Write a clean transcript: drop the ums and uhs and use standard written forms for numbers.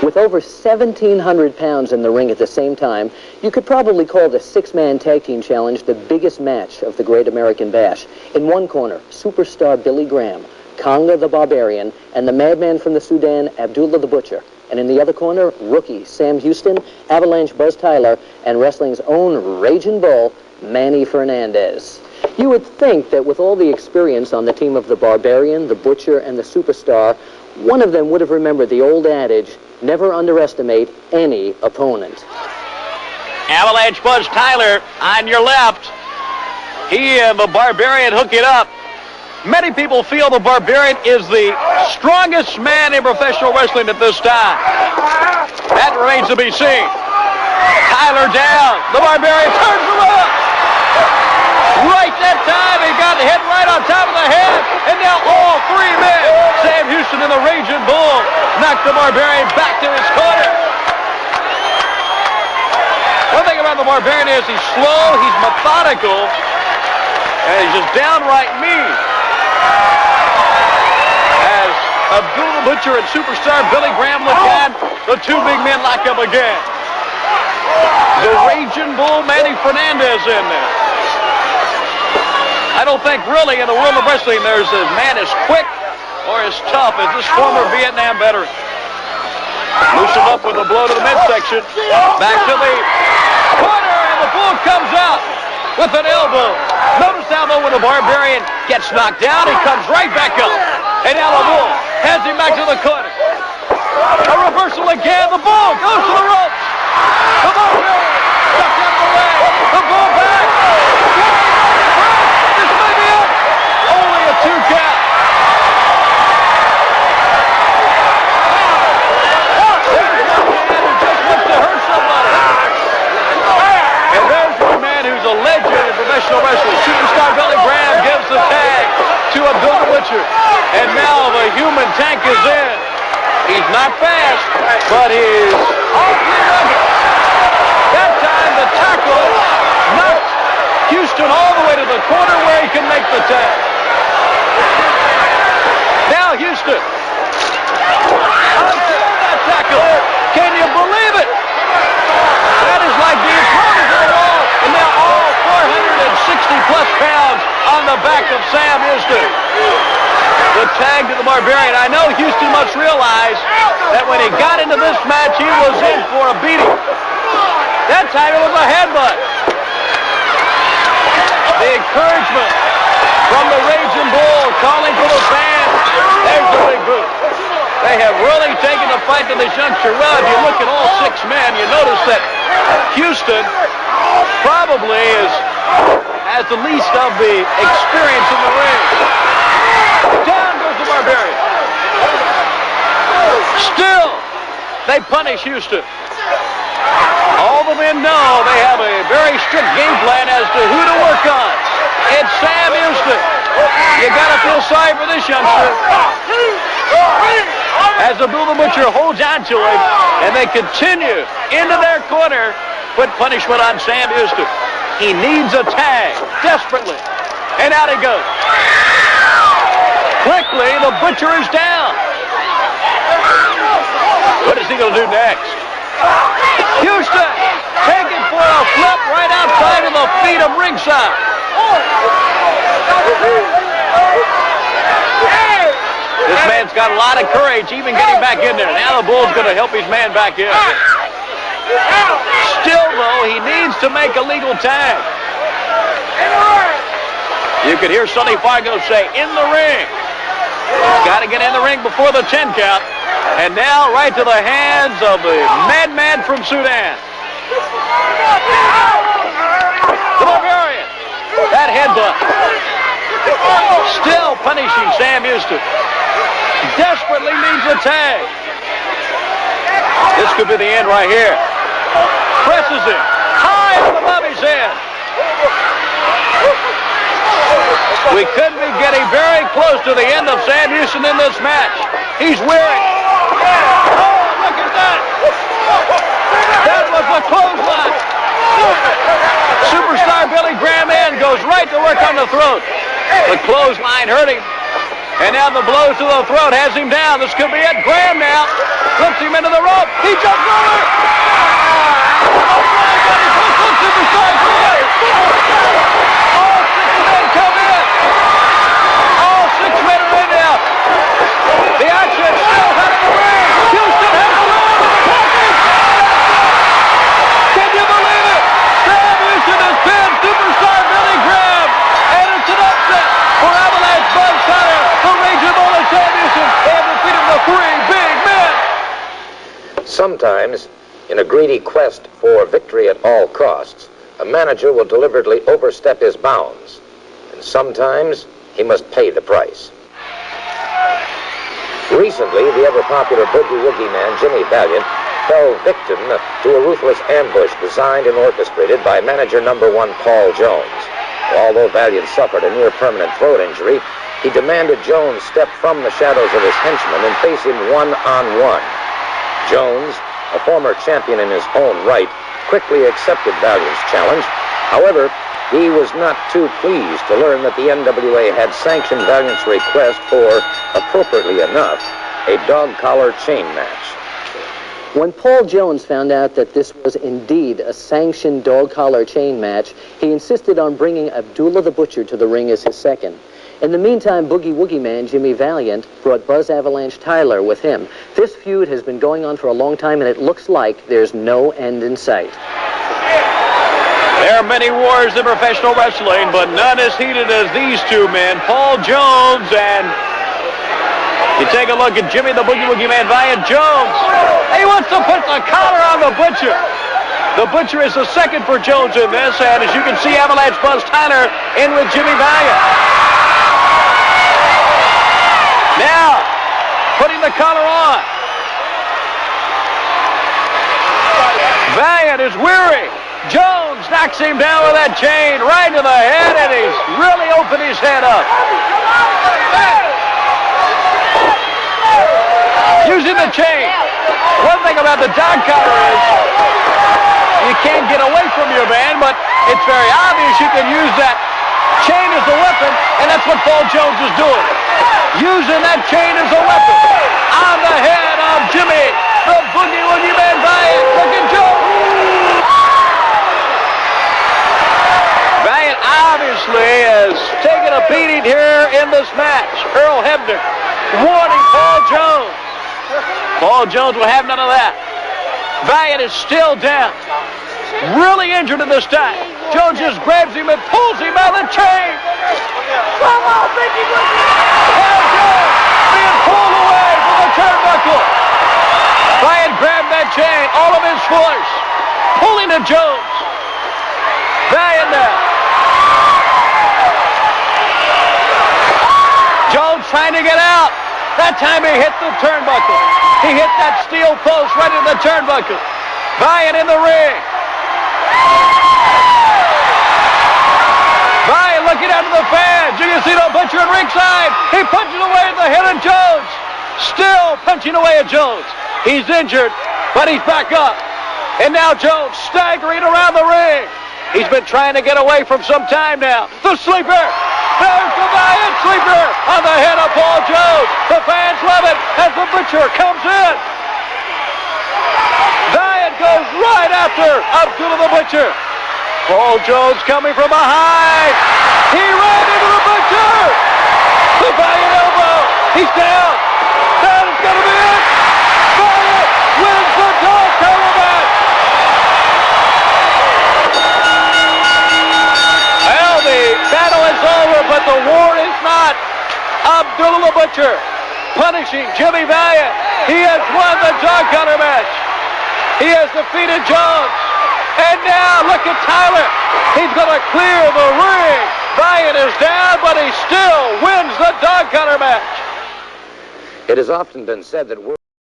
With over 1,700 pounds in the ring at the same time, you could probably call the six-man tag team challenge the biggest match of the Great American Bash. In one corner, superstar Billy Graham, Conga the Barbarian, and the madman from the Sudan, Abdullah the Butcher. And in the other corner, rookie Sam Houston, Avalanche Buzz Tyler, and wrestling's own Raging Bull, Manny Fernandez. You would think that with all the experience on the team of the Barbarian, the Butcher, and the Superstar, one of them would have remembered the old adage, never underestimate any opponent. Avalanche Buzz Tyler on your left. He and the Barbarian hook it up. Many people feel the Barbarian is the strongest man in professional wrestling at this time. That remains to be seen. Tyler down. The Barbarian turns him up. Right that time, he got hit right on top of the head. And now all three men, Sam Houston and the Raging Bull, knock the Barbarian back to his corner. One thing about the Barbarian is he's slow, he's methodical, and he's just downright mean. As Abdullah Butcher and Superstar Billy Graham look at, the two big men lock up again. The Raging Bull, Manny Fernandez in there. I don't think really in the world of wrestling there's a man as quick or as tough as this former Vietnam veteran. Loosened up with a blow to the midsection. Back to the corner, and the Bull comes out with an elbow. Notice how though when the Barbarian gets knocked down, he comes right back up. And now the Bull has him back to the corner. A reversal again. The Bull goes to the ropes. The Barbarian stuck out of the way. The Bull back. This may be it. Only a 2 count. A legend in professional wrestling. Superstar Billy Graham gives the tag to Abdullah Butcher. And now the human tank is in. He's not fast, but he's awfully rugged. That time the tackle knocked Houston all the way to the corner where he can make the tag. Now Houston. Until that tackle. Can you believe it? That is like being thrown into the wall. And now all 460-plus pounds on the back of Sam Houston. The tag to the Barbarian. I know Houston must realize that when he got into this match, he was in for a beating. That time it was a headbutt. The encouragement from the Raging Bull calling for the fans. There's the big boot. They have really taken the fight to this juncture. Well, if you look at all 6 men, you notice that Houston probably has the least of the experience in the ring. Down goes the Barbarian. Still, they punish Houston. All the men know they have a very strict game plan as to who to work on. It's Sam Houston. You got to feel sorry for this youngster. As Abdullah Butcher holds on to him, and they continue into their corner, put punishment on Sam Houston. He needs a tag, desperately. And out he goes. Quickly, the Butcher is down. What is he going to do next? Houston, taking for a flip right outside of the feet of ringside. This man's got a lot of courage, even getting back in there. Now the Bull's going to help his man back in. Still, though, he needs to make a legal tag. You could hear Sonny Fargo say, in the ring. He's got to get in the ring before the 10 count. And now right to the hands of the madman from Sudan. The Barbarian. That headbutt. Still punishing Sam Houston. Desperately needs a tag. This could be the end right here. Presses him high above his head. We could be getting very close to the end of Sam Houston in this match. He's weary. Oh, look at that. That was a clothesline. Superstar Billy Graham in goes right to work on the throat. The clothesline hurt him. And now the blows to the throat has him down. This could be it. Graham now flips him into the rope. He jumps over. Oh my God, he's so superstar. All 6 men come in. All 6 men are in now. The action still out of the ring. Houston has won. Can you believe it? Sam Houston has pinned superstar Billy Graham. And it's an upset for Avalanche Buzz Tyler. The Raging Bull and Sam Houston have defeated the 3 big men. Sometimes, in a greedy quest for victory at all costs, a manager will deliberately overstep his bounds. And sometimes, he must pay the price. Recently, the ever-popular boogie-woogie man, Jimmy Valiant, fell victim to a ruthless ambush designed and orchestrated by manager number 1, Paul Jones. Although Valiant suffered a near-permanent throat injury, he demanded Jones step from the shadows of his henchmen and face him one-on-one. Jones, a former champion in his own right, quickly accepted Valiant's challenge. However, he was not too pleased to learn that the NWA had sanctioned Valiant's request for, appropriately enough, a dog collar chain match. When Paul Jones found out that this was indeed a sanctioned dog collar chain match, he insisted on bringing Abdullah the Butcher to the ring as his second. In the meantime, boogie-woogie man Jimmy Valiant brought Buzz Avalanche Tyler with him. This feud has been going on for a long time, and it looks like there's no end in sight. There are many wars in professional wrestling, but none as heated as these 2 men, Paul Jones and... You take a look at Jimmy the Boogie-Woogie Man, Valiant Jones. He wants to put the collar on the Butcher. The Butcher is the second for Jones in this, and as you can see, Avalanche Buzz Tyler in with Jimmy Valiant. Now, putting the collar on. Valiant is weary. Jones knocks him down with that chain right to the head, and he's really opened his head up. Using the chain. One thing about the dog collar is you can't get away from your man, but it's very obvious you can use that chain as a weapon, and that's what Paul Jones is doing. Using that chain as a weapon on the head of Jimmy, the Boogie-Woogie Man Valiant. Look at Jones. Valiant obviously has taken a beating here in this match. Earl Hebner warning Paul Jones. Paul Jones will have none of that. Valiant is still down. Really injured at this time. Jones just grabs him and pulls him out of the chain. Come on, Mickey. Paul Jones being pulled away from the turnbuckle. Valiant grabbed that chain, all of his force, pulling at Jones. Valiant now. Jones trying to get out. That time he hit the turnbuckle. He hit that steel post right in the turnbuckle. Valiant in the ring. Valiant looking out to the fans. You can see the Butcher at ringside. He punches away at the head of Jones. Still punching away at Jones. He's injured, but he's back up. And now Jones staggering around the ring. He's been trying to get away from some time now. The sleeper. There's the Valiant sleeper on the head of Paul Jones. The fans love it as the Butcher comes in. Valiant goes right after Abdullah the Butcher. Paul Jones coming from behind. He ran into the Butcher. The Valiant elbow. He's down. That is going to be it. Valiant wins the dog collar match. Well, the battle is over, but the war is not. Abdullah the Butcher punishing Jimmy Valiant. He has won the dog collar match. He has defeated Jones. And now look at Tyler. He's going to clear the ring. Valiant is down, but he still wins the dog collar match. It has often been said that